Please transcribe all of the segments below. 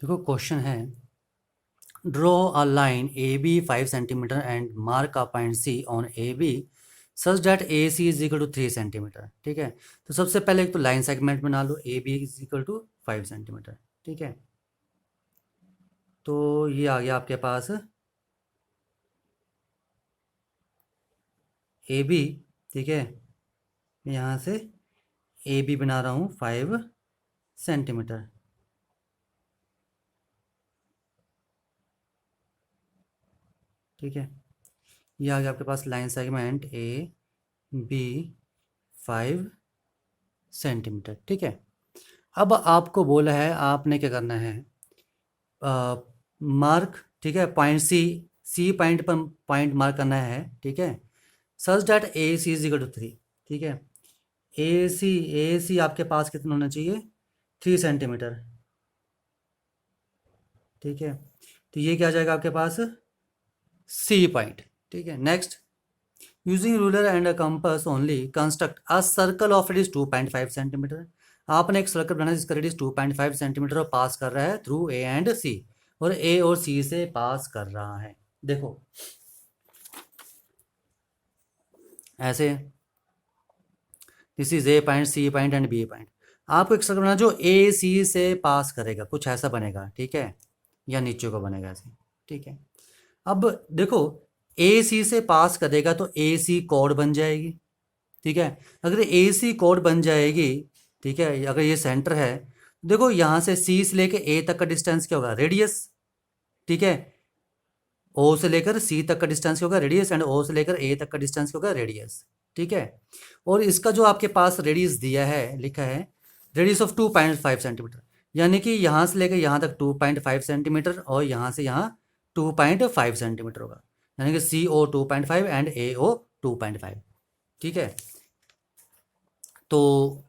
देखो क्वेश्चन है, draw a line A B 5 centimetre and mark a point C on A B such that A C is equal to 3 centimetre. ठीक है, तो सबसे पहले एक तो लाइन सेगमेंट बना लो, A B is equal to 5 centimetre. ठीक है, तो ये आ गया आपके पास ए बी। ठीक है, मैं यहाँ से ए बी बना रहा हूँ 5 सेंटीमीटर। ठीक है, ये आ गया आपके पास line segment A B 5 centimetre. ठीक है, अब आपको बोला है आपने क्या करना है, मार्क, ठीक है, पॉइंट सी, सी पॉइंट पर पॉइंट मार्क करना है। ठीक है, such that A C is equal to 3। ठीक है, ए सी आपके पास कितना होना चाहिए, 3 सेंटीमीटर। ठीक है, तो ये क्या आ जाएगा आपके पास, सी पॉइंट। ठीक है, next, using ruler and a compass only construct a circle of radius 2.5 centimetre. आपने एक सर्कल बनाया जिसका रेडियस 2.5 सेंटीमीटर और पास कर रहा है थ्रू ए एंड सी, और ए और सी से पास कर रहा है। देखो ऐसे, this is A point, C point and B point. आपको एक सर्कल बनाना जो ए सी से पास करेगा, कुछ ऐसा बनेगा। ठीक है, या नीचे को बनेगा ऐसे। ठीक है, अब देखो, ए सी से पास करेगा तो ए सी कोड बन जाएगी। ठीक है, अगर ए सी कोड बन जाएगी, ठीक है, अगर ये सेंटर है, देखो यहाँ से सी से लेके ए तक का डिस्टेंस क्या होगा, रेडियस। ठीक है, ओ से लेकर सी तक का डिस्टेंस क्या होगा, रेडियस, एंड ओ से लेकर ए तक का डिस्टेंस क्या होगा, रेडियस। ठीक है, और इसका जो आपके पास रेडियस दिया है, लिखा है रेडियस ऑफ 2.5 सेंटीमीटर, यानी कि यहाँ से लेकर यहाँ तक 2.5 सेंटीमीटर और यहाँ से यहाँ 2.5 सेंटीमीटर होगा, यानी कि सी ओ 2.5 एंड ए ओ 2.5। ठीक है, तो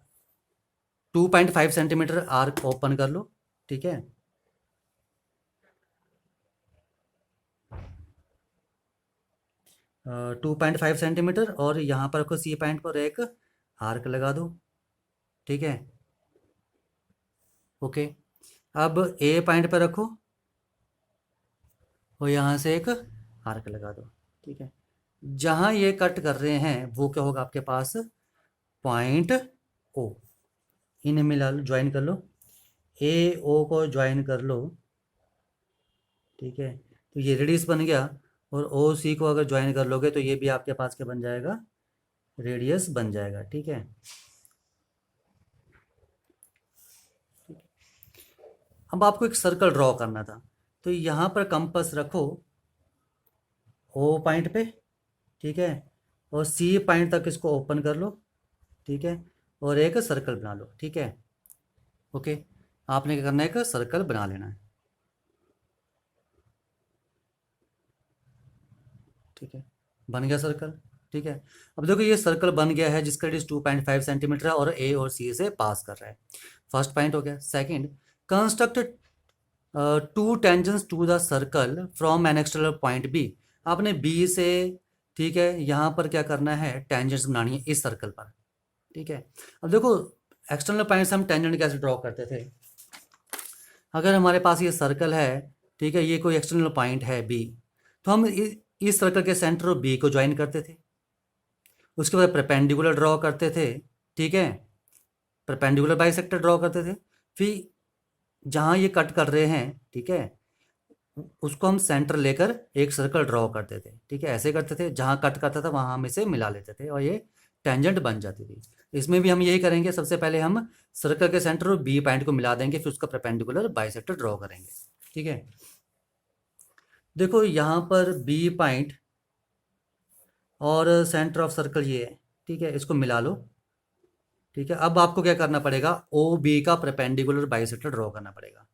2.5 सेंटीमीटर आर्क ओपन कर लो। ठीक है, 2.5 सेंटीमीटर, और यहाँ पर रखो सी पॉइंट पर एक आर्क लगा दो। ठीक है, ओके, अब ए पॉइंट पर रखो और यहाँ से एक आर्क लगा दो। ठीक है, जहाँ ये कट कर रहे हैं वो क्या होगा आपके पास, पॉइंट ओ। इन्हें मिला लो, ज्वाइन कर लो, ए ओ को ज्वाइन कर लो। ठीक है, तो ये रेडियस बन गया, और ओ सी को अगर ज्वाइन कर लोगे तो ये भी आपके पास क्या बन जाएगा, रेडियस बन जाएगा। ठीक है, अब आपको एक सर्कल ड्रॉ करना था, तो यहाँ पर कंपास रखो ओ पॉइंट पे। ठीक है, और सी पॉइंट तक इसको ओपन कर लो। ठीक है, और एक सर्कल बना लो। ठीक है, ओके, आपने क्या करना है, एक सर्कल बना लेना है। ठीक है, बन गया सर्कल। ठीक है, अब देखो ये सर्कल बन गया है जिसका रेडियस 2.5 सेंटीमीटर है और ए और सी से पास कर रहा है। फर्स्ट पॉइंट हो गया। Second, construct two tangents to the circle from an external point B. आपने बी से, ठीक है, यहाँ पर क्या करना है, टेंजेंट्स बनानी है इस सर्कल पर। ठीक है, अब देखो एक्सटर्नल पॉइंट से हम टेंजेंट कैसे ड्रॉ करते थे, अगर हमारे पास ये सर्कल है, ठीक है, ये कोई एक्सटर्नल पॉइंट है बी, तो हम इस सर्कल के सेंटर और बी को ज्वाइन करते थे, उसके बाद परपेंडिकुलर ड्रॉ करते थे। ठीक है, परपेंडिकुलर बाइसेक्टर ड्रॉ करते थे, फिर जहाँ ये कट कर रहे हैं, ठीक है, उसको हम सेंटर लेकर एक सर्कल ड्रॉ करते थे। ठीक है, ऐसे करते थे, जहाँ कट करता था वहाँ हम इसे मिला लेते थे और ये टेंजेंट बन जाती थी। इसमें भी हम यही करेंगे, सबसे पहले हम सर्कल के सेंटर और बी पॉइंट को मिला देंगे, फिर उसका परपेंडिकुलर बाइसेक्टर ड्रॉ करेंगे। ठीक है, देखो यहाँ पर बी पॉइंट और सेंटर ऑफ सर्कल ये है। ठीक है, इसको मिला लो। ठीक है, अब आपको क्या करना पड़ेगा, ओ बी का परपेंडिकुलर बाइसेक्टर ड्रॉ करना पड़ेगा।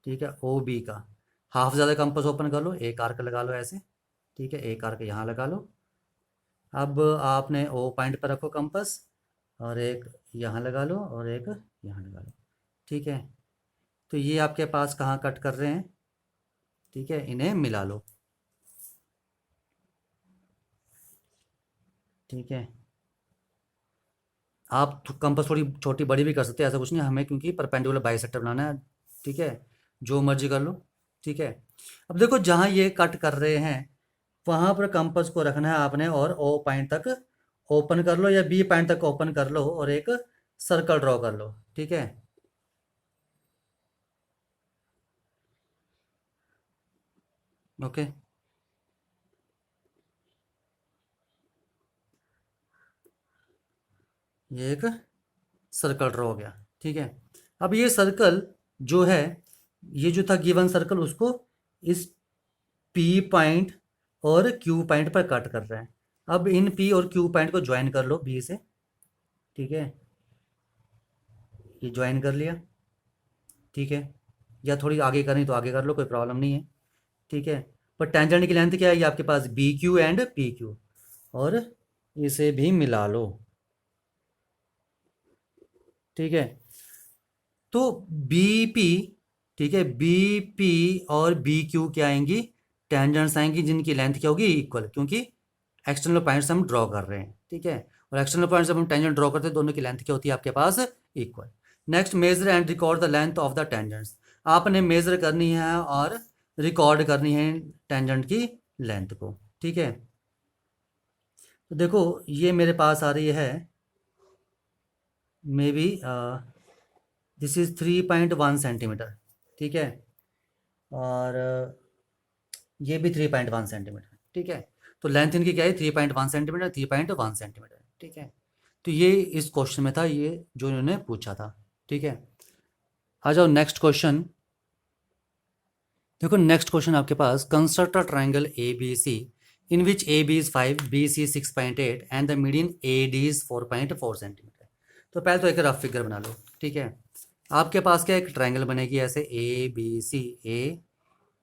ठीक है, ओ बी का हाफ ज़्यादा कंपास ओपन कर लो, एक आर्क लगा लो ऐसे। ठीक है, एक आर्क यहाँ लगा लो। अब आपने ओ पॉइंट पर रखो कंपास, और एक यहाँ लगा लो और एक यहाँ लगा लो। ठीक है, तो ये आपके पास कहाँ कट कर रहे हैं, ठीक है, इन्हें मिला लो। ठीक है, आप कंपास थोड़ी छोटी बड़ी भी कर सकते हैं, ऐसा कुछ नहीं, हमें क्योंकि परपेंडिकुलर बाइसेक्टर बनाना है। ठीक है, जो मर्जी कर लो, ठीक है। अब देखो जहाँ ये कट कर रहे हैं वहाँ पर कंपास को रखना है आपने, और ओ पॉइंट तक ओपन कर लो या बी पॉइंट तक ओपन कर लो और एक सर्कल ड्रॉ कर लो, ठीक है। ओके, ये एक सर्कल ड्रॉ हो गया, ठीक है। अब ये सर्कल जो है, ये जो था गिवन सर्कल, उसको इस पी पॉइंट और क्यू पॉइंट पर कट कर रहे हैं। अब इन पी और क्यू पॉइंट को ज्वाइन कर लो बी से, ठीक है। ये ज्वाइन कर लिया, ठीक है। या थोड़ी आगे करनी तो आगे कर लो, कोई प्रॉब्लम नहीं है, ठीक है। पर टेंजेंट की लेंथ क्या है, ये आपके पास B Q and P Q, और इसे भी मिला लो, ठीक है। तो बी पी, ठीक है, बी पी और बी क्यू क्या आएंगी, टेंजेंट्स आएंगी जिनकी लेंथ क्या होगी, इक्वल, क्योंकि एक्सटर्नल पॉइंट्स हम ड्रॉ कर रहे हैं, ठीक है। और एक्सटर्नल पॉइंट्स जब हम टेंजेंट ड्रॉ करते हैं दोनों की लेंथ क्या होती है आपके पास, equal. Next, measure and record the length of the tangents. आपने मेजर करनी है और रिकॉर्ड करनी है टेंजेंट की लेंथ को, ठीक है। तो देखो ये मेरे पास आ रही है may be this is 3.1 centimetre, ठीक है। और ये भी 3.1 सेंटीमीटर, ठीक है। तो लेंथ इनकी क्या है, 3.1 सेंटीमीटर, 3.1 सेंटीमीटर, ठीक है। तो ये इस क्वेश्चन में था, ये जो इन्होंने पूछा था, ठीक है। आ जाओ नेक्स्ट क्वेश्चन। देखो नेक्स्ट क्वेश्चन आपके पास, construct a triangle A B C in which A B is 5, B C 6.8 and the median A D is 4.4 centimetre. तो पहले तो एक रफ फिगर बना लो, ठीक है। आपके पास क्या एक ट्राइंगल बनेगी ऐसे, ए बी सी, ए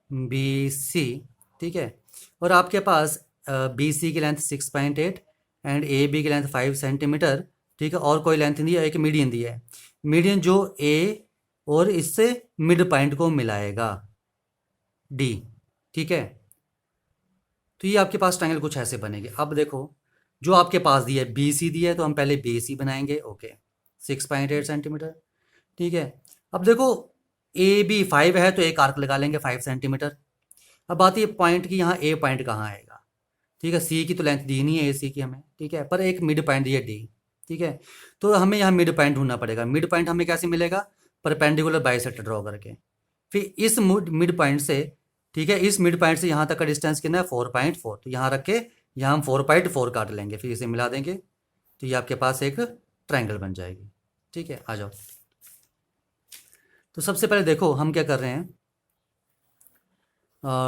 बी सी, ठीक है। और आपके पास बी सी की लेंथ 6.8 एंड ए बी की लेंथ 5 सेंटीमीटर, ठीक है। और कोई लेंथ नहीं है, एक मीडियन दिया है। मीडियन जो ए और इससे मिड पॉइंट को मिलाएगा, डी, ठीक है। तो ये आपके पास ट्रायंगल कुछ ऐसे बनेंगे। अब देखो जो आपके पास दिया है बी सी दिया है, तो हम पहले बी सी बनाएंगे, ओके, 6.8 सेंटीमीटर, ठीक है। अब देखो ए बी 5 है तो एक आर्क लगा लेंगे 5 सेंटीमीटर। अब बात ये पॉइंट की, यहाँ ए पॉइंट कहाँ आएगा, ठीक है। सी की तो लेंथ दी नहीं है ए सी की हमें, ठीक है, पर एक मिड पॉइंट दिया डी, ठीक है। तो हमें यहाँ मिड पॉइंट ढूंढना पड़ेगा। मिड पॉइंट हमें कैसे मिलेगा, परपेंडिकुलर बाइसेक्टर ड्रॉ करके। फिर इस मिड पॉइंट से, ठीक है, इस मिड पॉइंट से यहाँ तक का डिस्टेंस कितना है, 4.4। तो यहाँ रख के यहाँ हम 4.4 काट लेंगे, फिर इसे मिला देंगे, तो ये आपके पास एक ट्रायंगल बन जाएगी, ठीक है। आ जाओ, तो सबसे पहले देखो हम क्या कर रहे हैं,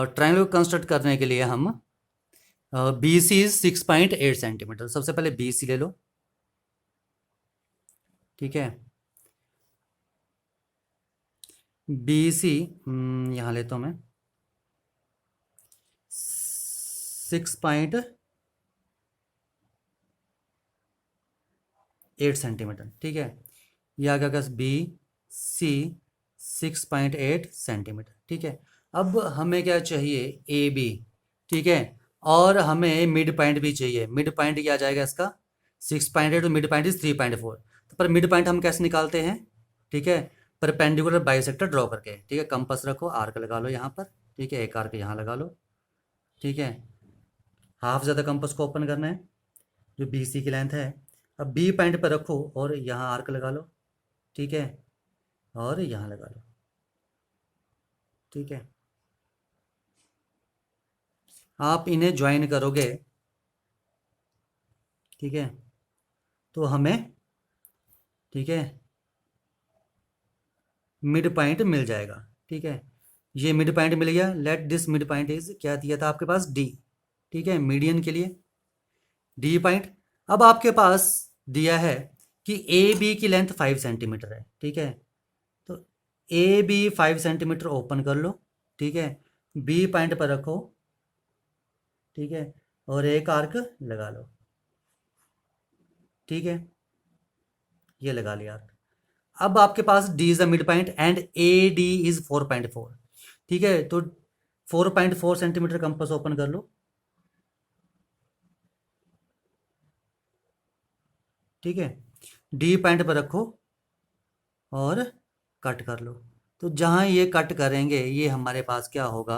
ट्रायंगल कंस्ट्रक्ट करने के लिए हम बी सी इज 6.8 सेंटीमीटर। सबसे पहले बी सी ले लो, ठीक है। बी सी यहाँ लेता हूँ मैं 6.8 सेंटीमीटर, ठीक है। ये आ गया बी सी 6.8 सेंटीमीटर, ठीक है। अब हमें क्या चाहिए, ए बी, ठीक है। और हमें मिड पॉइंट भी चाहिए। मिड पॉइंट क्या आ जाएगा इसका, 6.8 और मिड पॉइंट इज 3.4। तो पर मिड पॉइंट हम कैसे निकालते हैं, ठीक है, परपेंडिकुलर बाइसेक्टर ड्रॉ करके, ठीक है। कंपास रखो, आर्क लगा लो यहाँ पर, ठीक है, एक आर्क यहाँ लगा लो, ठीक है। हाफ ज़्यादा कंपास को ओपन करना है, जो बी सी की लेंथ है। अब बी पॉइंट पर रखो और यहाँ आर्क लगा लो, ठीक है, और यहाँ लगा लो, ठीक है। आप इन्हें ज्वाइन करोगे, ठीक है, तो हमें, ठीक है, मिड पॉइंट मिल जाएगा, ठीक है। ये मिड पॉइंट मिल गया। Let this mid point is, क्या दिया था आपके पास, डी, ठीक है, मीडियन के लिए डी पॉइंट। अब आपके पास दिया है कि ए बी की लेंथ 5 सेंटीमीटर है, ठीक है। तो ए बी 5 सेंटीमीटर ओपन कर लो, ठीक है, बी पॉइंट पर रखो, ठीक है, और एक आर्क लगा लो, ठीक है, ये लगा लिया आर्क। अब आपके पास D is the mid point and A D is 4.4, ठीक है। तो 4.4 सेंटीमीटर कंपास ओपन कर लो, ठीक है, डी पॉइंट पर रखो और कट कर लो। तो जहाँ ये कट करेंगे ये हमारे पास क्या होगा,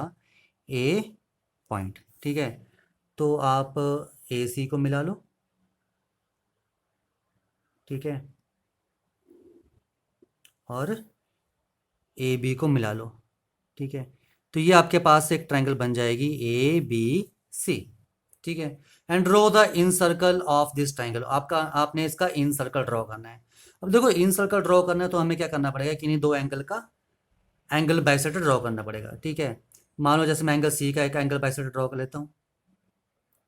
ए पॉइंट, ठीक है। तो आप ए सी को मिला लो, ठीक है, और ए बी को मिला लो, ठीक है। तो ये आपके पास एक ट्रायंगल बन जाएगी ए बी सी, ठीक है। And draw the in circle of this triangle, आपका आपने इसका इन सर्कल ड्रॉ करना है। अब देखो इन सर्कल ड्रॉ करना है तो हमें क्या करना पड़ेगा कि इन्हीं दो एंगल का एंगल बाइसेक्टर ड्रॉ करना पड़ेगा, ठीक है। मान लो जैसे मैं एंगल सी का एक एंगल बाइसेक्टर ड्रॉ कर लेता हूँ,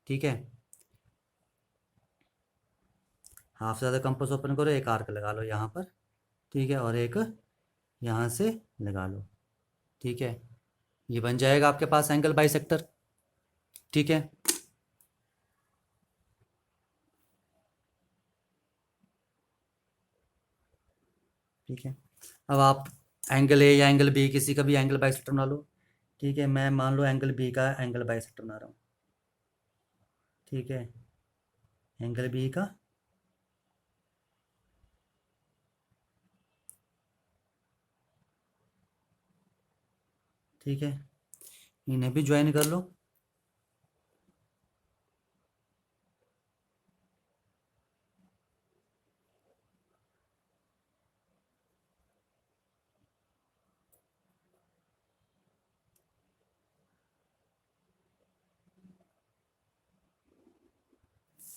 ठीक है। हाफ से ज़्यादा कंपास ओपन करो, एक आर्क लगा लो यहाँ पर, ठीक है, और एक यहाँ से लगा लो, ठीक है। ये बन जाएगा आपके पास एंगल बाइसेक्टर, ठीक है। ठीक है, अब आप एंगल ए या एंगल बी किसी का भी एंगल बाइसेक्टर बना लो, ठीक है। मैं मान लो एंगल बी का एंगल बाइसेक्टर बना रहा हूँ, ठीक है, एंगल बी का, ठीक है। इन्हें भी ज्वाइन कर लो,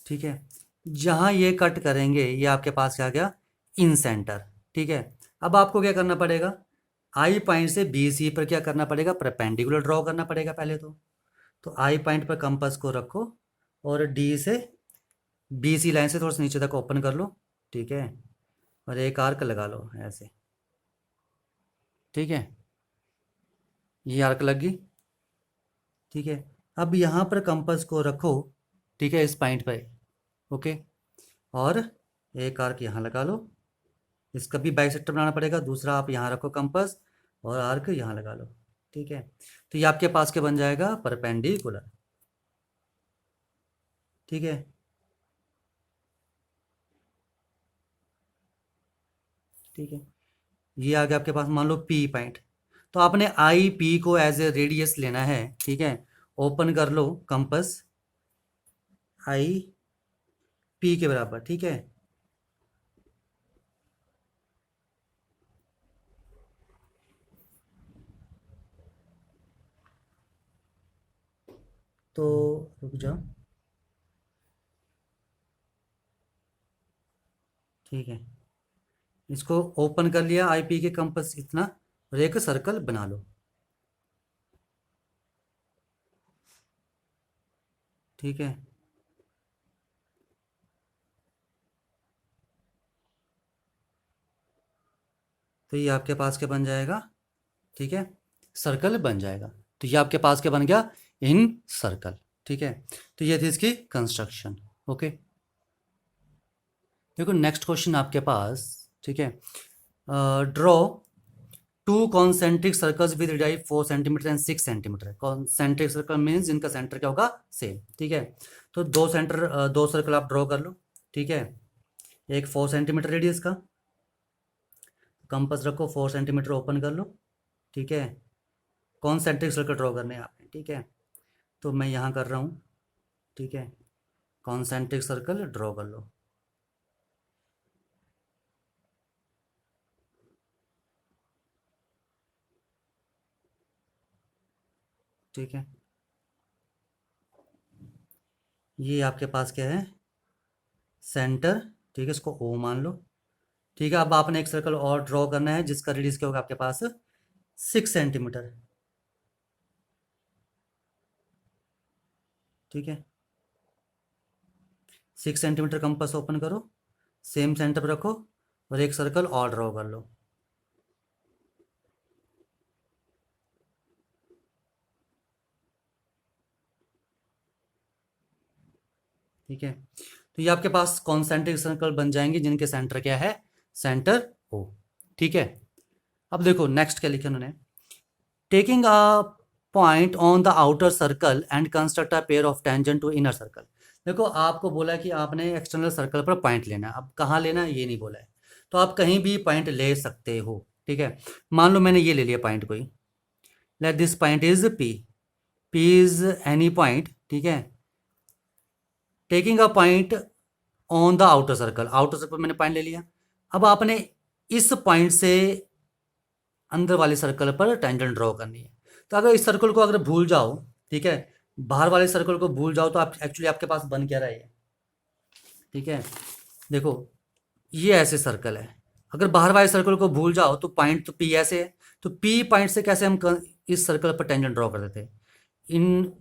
ठीक है। जहाँ ये कट करेंगे ये आपके पास क्या गया, इन सेंटर, ठीक है। अब आपको क्या करना पड़ेगा, आई पॉइंट से बी सी पर क्या करना पड़ेगा, परपेंडिकुलर ड्रॉ करना पड़ेगा पहले तो आई पॉइंट पर कंपास को रखो और डी से बी सी लाइन से थोड़ा सा नीचे तक ओपन कर लो, ठीक है, और एक आर्क लगा लो ऐसे, ठीक है। ये आर्क लग गई, ठीक है। अब यहाँ पर कंपास को रखो, ठीक है, इस पॉइंट पर, ओके, और एक आर्क यहाँ लगा लो। इसका भी बाइसेक्टर बनाना पड़ेगा, दूसरा आप यहाँ रखो कंपास और आर्क यहाँ लगा लो, ठीक है। तो ये आपके पास क्या बन जाएगा, परपेंडिकुलर, ठीक है। ठीक है, ये आ गया आपके पास, मान लो पी पॉइंट। तो आपने आई पी को एज ए रेडियस लेना है, ठीक है। ओपन कर लो कंपास आई पी के बराबर, ठीक है। तो रुक जाओ, ठीक है, इसको ओपन कर लिया आई पी के कंपास इतना, और एक सर्कल बना लो, ठीक है। तो ये आपके पास क्या बन जाएगा, ठीक है, सर्कल बन जाएगा। तो ये आपके पास क्या बन गया, इन सर्कल, ठीक है। तो ये थी इसकी कंस्ट्रक्शन, ओके। देखो नेक्स्ट क्वेश्चन आपके पास, ठीक है, draw two concentric circles with radii 4 centimetre and 6 centimetre. Concentric circle means जिनका सेंटर क्या होगा, सेम, ठीक है। तो दो सर्कल आप ड्रॉ कर लो, ठीक है। एक 4 सेंटीमीटर रेडियस का, कंपास रखो, 4 सेंटीमीटर ओपन कर लो, ठीक है। कॉन्सेंट्रिक सर्कल ड्रॉ करने हैं आपने, ठीक है। तो मैं यहाँ कर रहा हूँ, ठीक है, कॉन्सेंट्रिक सर्कल ड्रॉ कर लो, ठीक है। ये आपके पास क्या है, सेंटर, ठीक है, इसको ओ मान लो, ठीक है। अब आपने एक सर्कल और ड्रॉ करना है जिसका रेडियस क्या होगा आपके पास, 6 सेंटीमीटर, ठीक है। 6 सेंटीमीटर कंपास ओपन करो, सेम सेंटर पर रखो और एक सर्कल और ड्रॉ कर लो, ठीक है। तो ये आपके पास कॉन्सेंट्रिक सर्कल बन जाएंगे जिनके सेंटर क्या है, सेंटर ओ, ठीक है। अब देखो नेक्स्ट क्या लिखा उन्होंने, taking a point on the outer circle and construct a pair of tangent to inner circle. देखो आपको बोला कि आपने एक्सटर्नल सर्कल पर पॉइंट लेना है, अब कहाँ लेना है ये नहीं बोला है, तो आप कहीं भी पॉइंट ले सकते हो, ठीक है। मान लो मैंने ये ले लिया पॉइंट कोई, let this point is P, P is any point, ठीक है, taking a point on the outer circle, outer circle मैंने पॉइंट ले लिया। अब आपने इस पॉइंट से अंदर वाले सर्कल पर टेंजेंट ड्रॉ करनी है। तो अगर इस सर्कल को अगर भूल जाओ, ठीक है, बाहर वाले सर्कल को भूल जाओ, तो आप एक्चुअली आपके पास बन क्या रहा है, ठीक है, देखो ये ऐसे सर्कल है, अगर बाहर वाले सर्कल को भूल जाओ तो पॉइंट तो पी ऐसे है, तो पी पॉइंट से कैसे हम इस सर्कल पर टेंजेंट ड्रॉ कर देते हैं, इन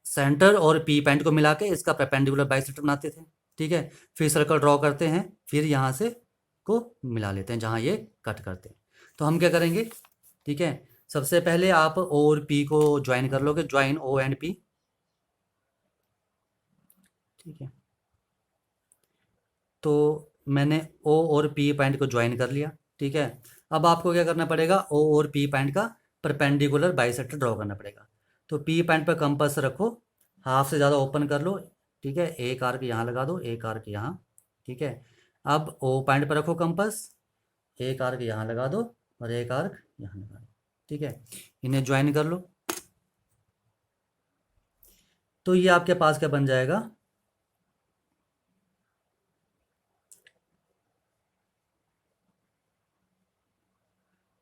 सेंटर और पी पॉइंट को मिला के इसका परपेंडिकुलर बाइसेक्टर बनाते थे, ठीक है, फिर सर्कल ड्रॉ करते हैं, फिर यहाँ से को मिला लेते हैं जहाँ ये कट करते हैं। तो हम क्या करेंगे, ठीक है, सबसे पहले आप ओ और पी को ज्वाइन कर लोगे, ज्वाइन ओ एंड पी, ठीक है, तो मैंने ओ और पी पॉइंट को ज्वाइन कर लिया, ठीक है। अब आपको क्या करना पड़ेगा, ओ और पी पॉइंट का परपेंडिकुलर बाइसेक्टर ड्रॉ करना पड़ेगा। तो पी पॉइंट पर कंपास रखो, हाफ से ज़्यादा ओपन कर लो, ठीक है, एक आर्क यहाँ लगा दो, एक आर्क यहाँ, ठीक है। अब ओ पॉइंट पर रखो कंपास, एक आर्क यहाँ लगा दो और एक आर्क यहाँ लगा दो, ठीक है, इन्हें ज्वाइन कर लो। तो ये आपके पास क्या बन जाएगा,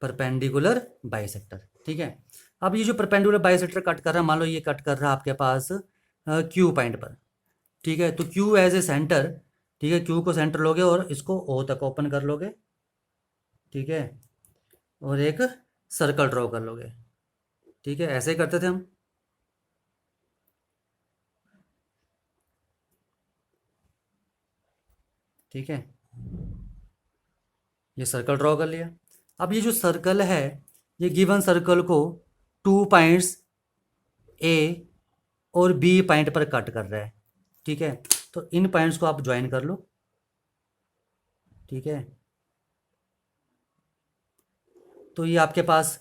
परपेंडिकुलर बाइसेक्टर, ठीक है। अब ये जो परपेंडिकुलर बाइसेक्टर कट कर रहा है, मान लो ये कट कर रहा है आपके पास क्यू पॉइंट पर, ठीक है, तो क्यू एज ए सेंटर, ठीक है, क्यू को सेंटर लोगे और इसको ओ तक ओपन कर लोगे, ठीक है, और एक सर्कल ड्रॉ कर लोगे, ठीक है, ऐसे ही करते थे हम, ठीक है, ये सर्कल ड्रॉ कर लिया। अब ये जो सर्कल है, ये गिवन सर्कल को 2 पॉइंट्स ए और बी पॉइंट पर कट कर रहा है, ठीक है, तो इन पॉइंट्स को आप ज्वाइन कर लो, ठीक है, तो ये आपके पास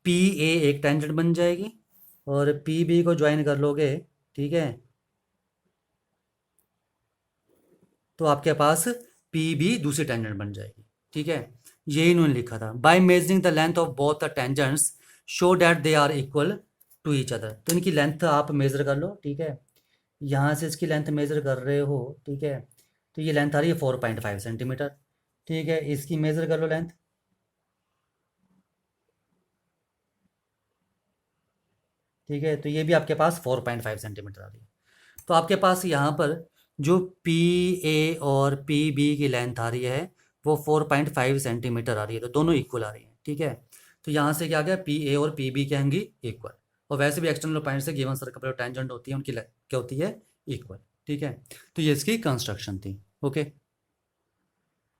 पी ए एक टेंजेंट बन जाएगी और पी बी को ज्वाइन कर लोगे, ठीक है, तो आपके पास पी बी दूसरी टेंजेंट बन जाएगी, ठीक है। यही इन्होंने लिखा था, by measuring the length of both the tangents show that they are equal to each other. तो इनकी लेंथ आप मेज़र कर लो, ठीक है, यहाँ से इसकी लेंथ मेज़र कर रहे हो, ठीक है, तो ये लेंथ आ रही है 4.5 सेंटीमीटर, ठीक है, इसकी मेज़र कर लो लेंथ, ठीक है, तो ये भी आपके पास 4.5 सेंटीमीटर आ रही है। तो आपके पास यहाँ पर जो पी ए और पी बी की लेंथ आ रही है वो 4.5 सेंटीमीटर आ रही है, तो दोनों इक्वल आ रही है, ठीक है। तो यहाँ से क्या गया, पी ए और पी बी क्या होंगी, इक्वल, और वैसे भी एक्सटर्नल पॉइंट से गिवन सर्कल पर टेंजेंट होती है उनकी क्या होती है, इक्वल, ठीक है। तो ये इसकी कंस्ट्रक्शन थी, ओके।